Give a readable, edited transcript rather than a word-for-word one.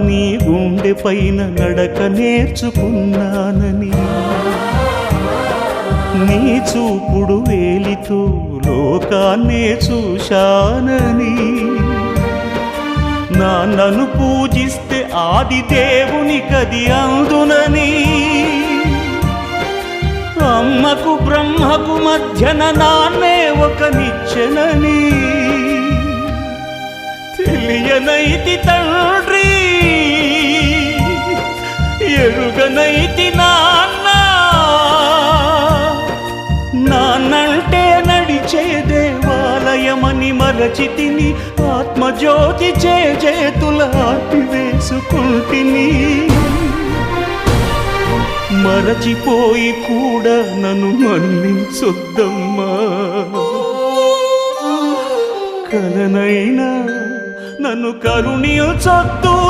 నీ గుండె పైన నడక నేర్చుకున్నానని, నీ చూపుడు వేలితో లోకాన్నే చూశానని, నాన్నను పూజిస్తే ఆది దేవునికది అందునని, అమ్మకు బ్రహ్మకు మధ్యన నాన్నే ఒక నిచ్చెనని తెలియనైతి తండ్రి, ఎరుగనైతి నాన్న. నాన్నంటే నడిచే దేవాలయమని మరచితిని, ఆత్మజ్యోతి చేతుల ఆపివేసుకుంటిని. మరచిపోయి కూడా నన్ను మన్నించొద్దమ్మా, కలనైనా నన్ను కరుణించొద్దు.